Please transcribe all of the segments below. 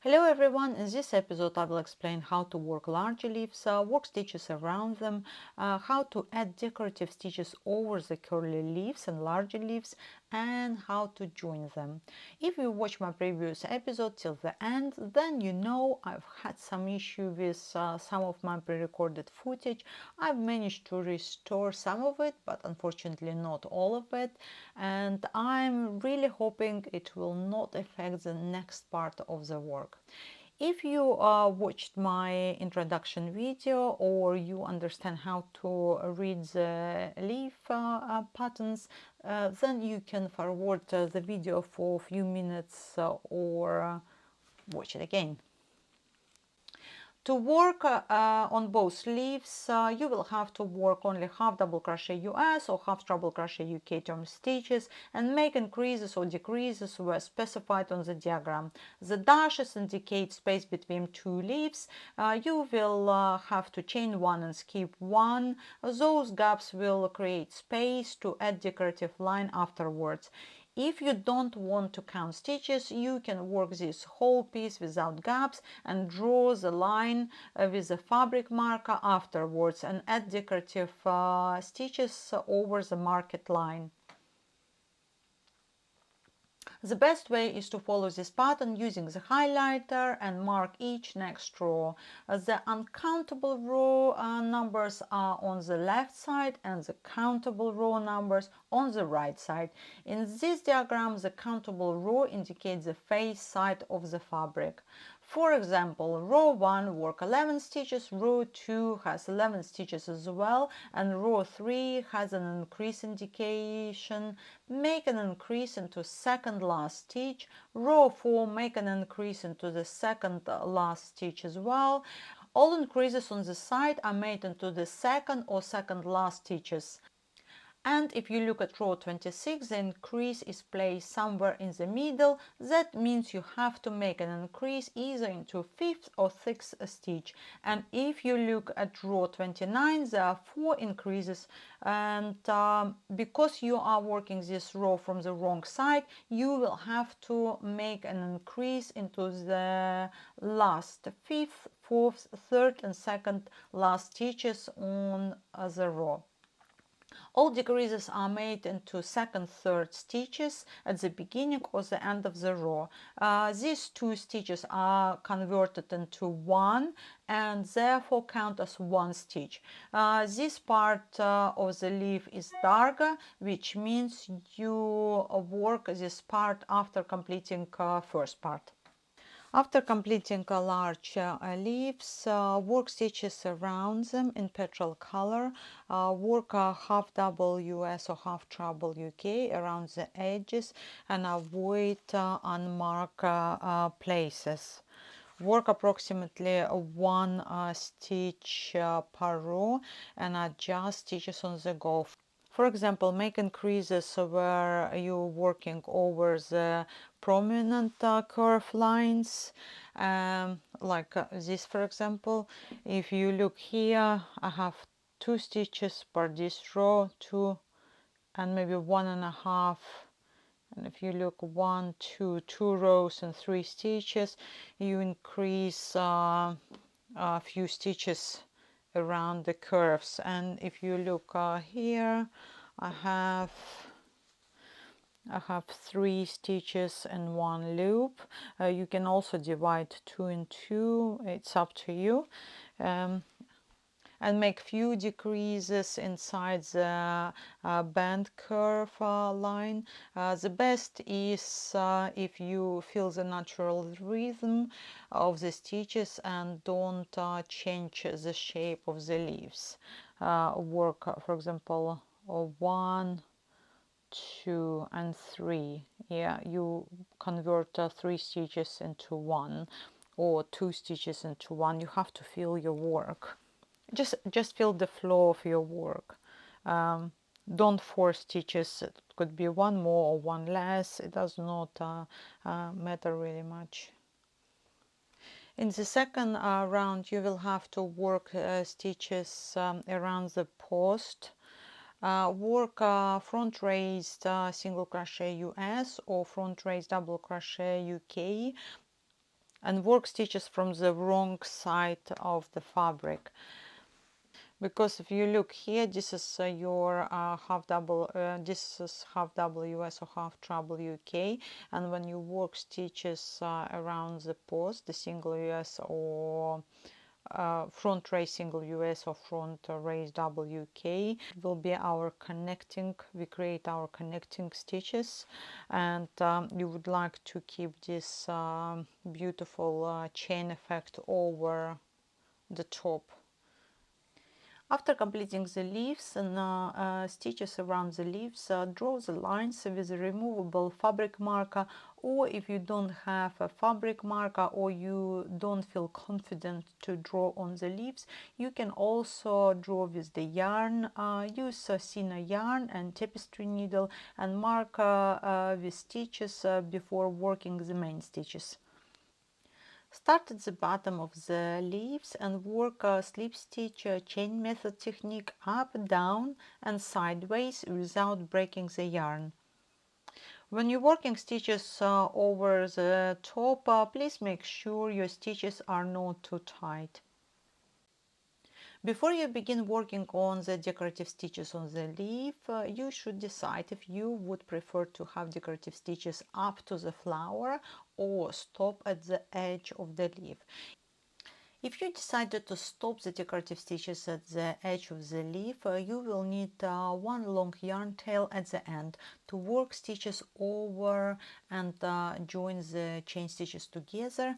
Hello everyone, in this episode I will explain how to work large leaves, work stitches around them, how to add decorative stitches over the curly leaves and larger leaves, and how to join them. If you watch my previous episode till the end, then you know I've had some issue with some of my pre-recorded footage. I've managed to restore some of it, but unfortunately not all of it, and I'm really hoping it will not affect the next part of the work. If you watched my introduction video or you understand how to read the leaf patterns, then you can forward the video for a few minutes or watch it again. To work on both leaves, you will have to work only half double crochet US or half treble crochet UK turn stitches and make increases or decreases where specified on the diagram. The dashes indicate space between two leaves. You will have to chain one and skip one. Those gaps will create space to add decorative line afterwards. If you don't want to count stitches, you can work this whole piece without gaps and draw the line with a fabric marker afterwards and add decorative stitches over the marked line. The best way is to follow this pattern using the highlighter and mark each next row. The uncountable row numbers are on the left side and the countable row numbers on the right side. In this diagram, the countable row indicates the face side of the fabric. For example, row 1 work 11 stitches, row 2 has 11 stitches as well, and row 3 has an increase indication. Make an increase into second last stitch. Row 4 make an increase into the second last stitch as well. All increases on the side are made into the second or second last stitches. And if you look at row 26, the increase is placed somewhere in the middle. That means you have to make an increase either into 5th or 6th stitch. And if you look at row 29, there are 4 increases. And because you are working this row from the wrong side, you will have to make an increase into the last 5th, 4th, 3rd and 2nd last stitches on the row. All decreases are made into second, third stitches at the beginning or the end of the row. These two stitches are converted into one and therefore count as one stitch. This part of the leaf is darker, which means you work this part after completing first part. After completing a large leaves, work stitches around them in petrol color. Work half double US or half treble UK around the edges and avoid unmarked places. Work approximately one stitch per row and adjust stitches on the go. For example, make increases where you're working over the prominent curve lines, like this, for example. If you look here, I have 2 stitches per this row, 2 and maybe 1.5. And if you look 1, 2, 2 rows and 3 stitches, you increase a few stitches around the curves. And if you look here, I have 3 stitches and 1 loop. You can also divide 2 in 2, it's up to you. And make few decreases inside the band curve line. The best is if you feel the natural rhythm of the stitches and don't change the shape of the leaves. Work, for example, 1, 2 and 3. Yeah, you convert 3 stitches into 1 or 2 stitches into 1. You have to feel your work. Just feel the flow of your work. Don't force stitches. It could be one more or one less. It does not matter really much. In the second round, you will have to work stitches around the post. Work front raised single crochet US or front raised double crochet UK. and work stitches from the wrong side of the fabric. Because if you look here, this is your half double, this is half double US or half treble UK, and when you work stitches around the post, the single US or front race single US or front race double UK will be our connecting, we create our connecting stitches, and you would like to keep this beautiful chain effect over the top. After completing the leaves and stitches around the leaves, draw the lines with a removable fabric marker, or if you don't have a fabric marker or you don't feel confident to draw on the leaves, you can also draw with the yarn. Use thinner yarn and tapestry needle and mark with stitches before working the main stitches. Start at the bottom of the leaves and work a slip stitch chain method technique up, down and sideways without breaking the yarn. When you're working stitches over the top, please make sure your stitches are not too tight. Before you begin working on the decorative stitches on the leaf, you should decide if you would prefer to have decorative stitches up to the flower or stop at the edge of the leaf. If you decided to stop the decorative stitches at the edge of the leaf, you will need one long yarn tail at the end to work stitches over and join the chain stitches together,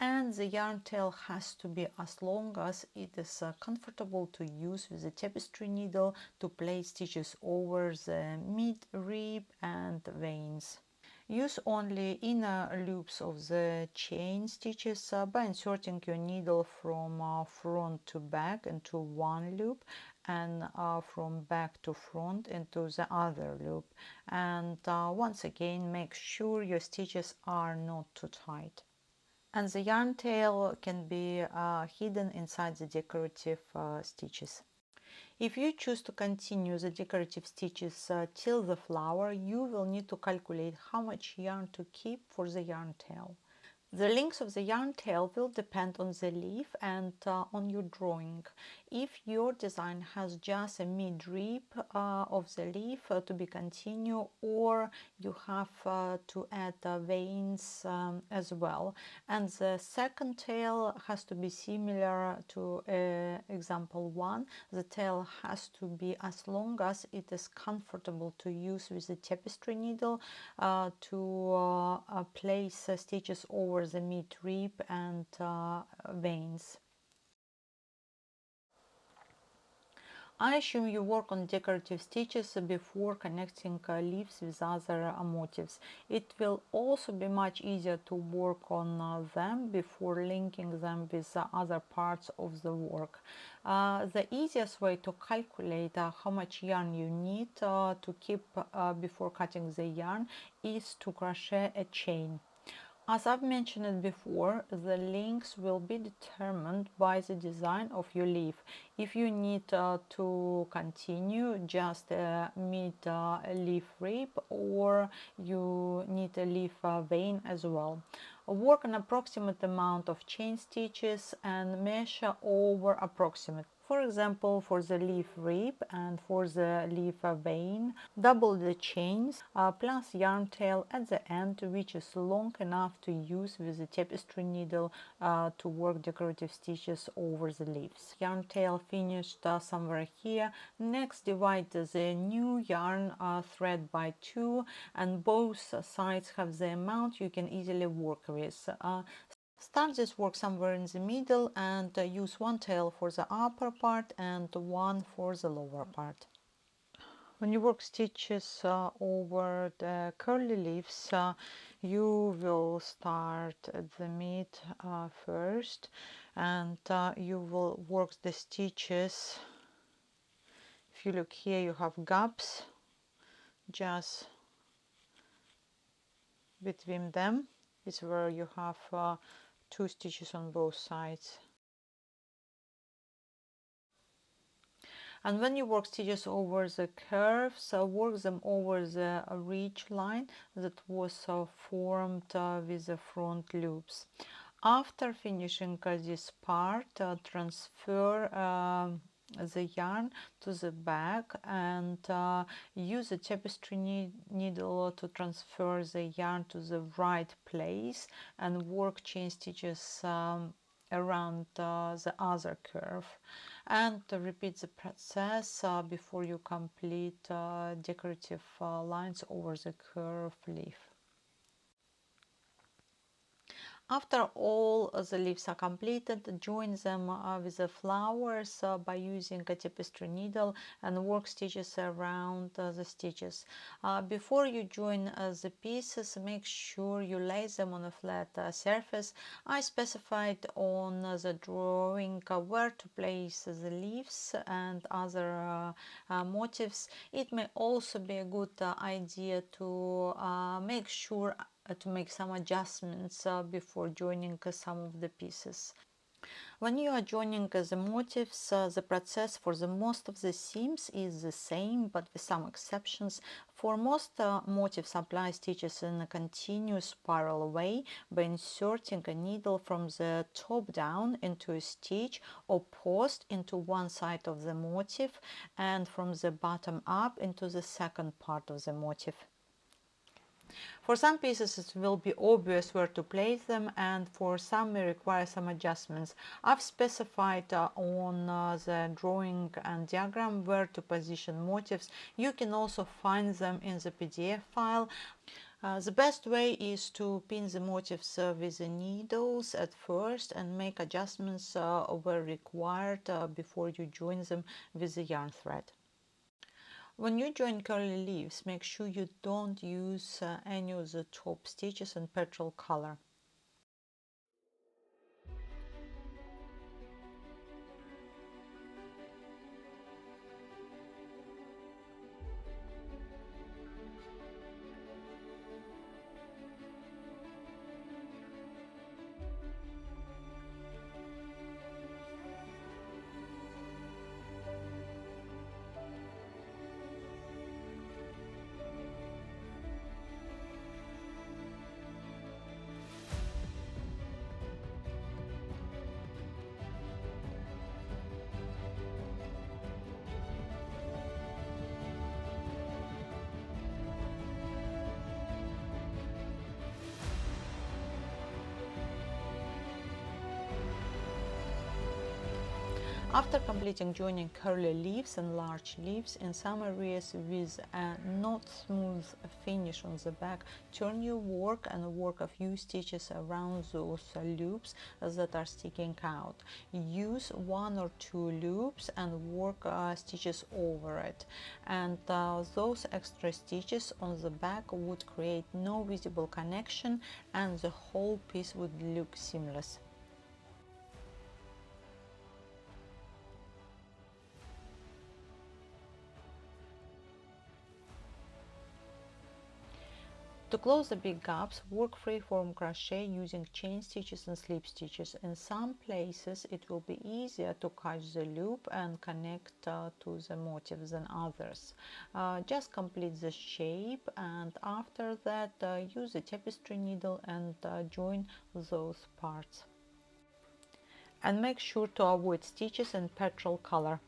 and the yarn tail has to be as long as it is comfortable to use with the tapestry needle to place stitches over the mid-rib and veins. Use only inner loops of the chain stitches by inserting your needle from front to back into one loop and from back to front into the other loop. And once again, make sure your stitches are not too tight. And the yarn tail can be hidden inside the decorative stitches. If you choose to continue the decorative stitches till the flower, you will need to calculate how much yarn to keep for the yarn tail. The length of the yarn tail will depend on the leaf and on your drawing. If your design has just a mid-rib of the leaf to be continued, or you have to add veins as well. And the second tail has to be similar to example 1. The tail has to be as long as it is comfortable to use with the tapestry needle to place stitches over the mid-rib and veins. I assume you work on decorative stitches before connecting leaves with other motifs. It will also be much easier to work on them before linking them with other parts of the work. The easiest way to calculate how much yarn you need to keep before cutting the yarn is to crochet a chain. As I've mentioned before, the length will be determined by the design of your leaf. If you need to continue just a mid-leaf rib, or you need a leaf vein as well. Work an approximate amount of chain stitches and measure over approximate. For example, for the leaf rib and for the leaf vein, double the chains plus yarn tail at the end, which is long enough to use with the tapestry needle to work decorative stitches over the leaves. Yarn tail finished somewhere here. Next, divide the new yarn thread by 2, and both sides have the amount you can easily work with. Start this work somewhere in the middle and use one tail for the upper part and one for the lower part. When you work stitches over the curly leaves, you will start at the mid first, and you will work the stitches. If you look here, you have gaps just between them. It's where you have 2 stitches on both sides. And when you work stitches over the curves, work them over the ridge line that was formed with the front loops. After finishing this part, transfer the yarn to the back and use a tapestry needle to transfer the yarn to the right place and work chain stitches around the other curve, and repeat the process before you complete decorative lines over the curve leaf. After all the leaves are completed, join them with the flowers by using a tapestry needle and work stitches around the stitches. Before you join the pieces, make sure you lay them on a flat surface. I specified on the drawing where to place the leaves and other motifs. It may also be a good idea to make sure to make some adjustments before joining some of the pieces. When you are joining the motifs, the process for the most of the seams is the same, but with some exceptions. For most motifs, apply stitches in a continuous spiral way by inserting a needle from the top down into a stitch or post into one side of the motif and from the bottom up into the second part of the motif. For some pieces it will be obvious where to place them, and for some may require some adjustments. I've specified on the drawing and diagram where to position motifs. You can also find them in the PDF file. The best way is to pin the motifs with the needles at first and make adjustments where required before you join them with the yarn thread. When you join curly leaves, make sure you don't use any of the top stitches in petrol color. After completing joining curly leaves and large leaves in some areas with a not smooth finish on the back, turn your work and work a few stitches around those loops that are sticking out. Use one or two loops and work stitches over it, and those extra stitches on the back would create no visible connection and the whole piece would look seamless. To close the big gaps, work free-form crochet using chain stitches and slip stitches. In some places it will be easier to catch the loop and connect to the motif than others. Just complete the shape, and after that use a tapestry needle and join those parts. And make sure to avoid stitches in petrol color.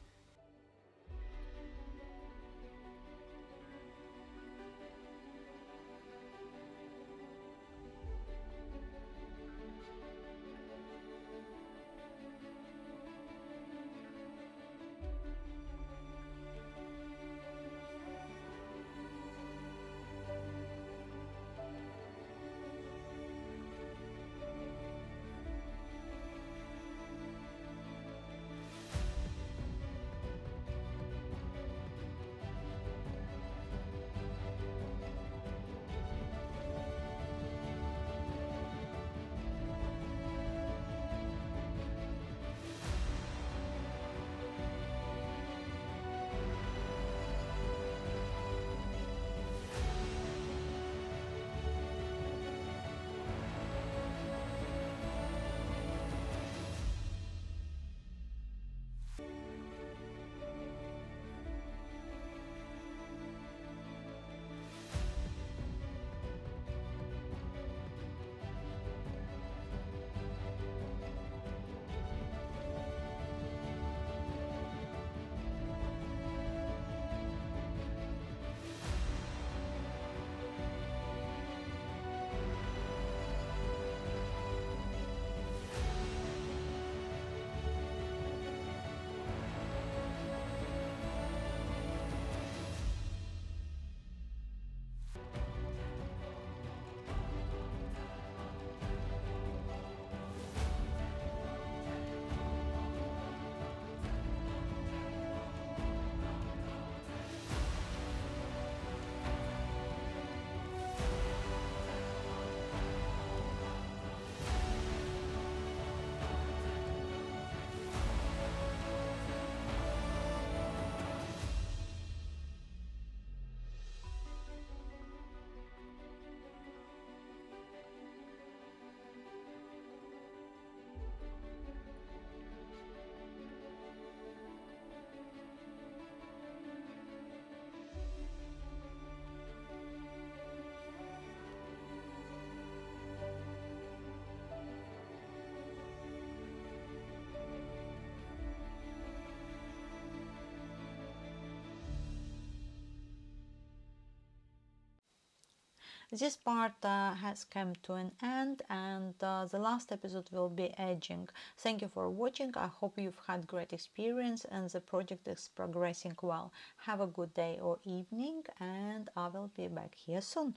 This part has come to an end, and the last episode will be edging. Thank you for watching. I hope you've had great experience and the project is progressing well. Have a good day or evening, and I will be back here soon.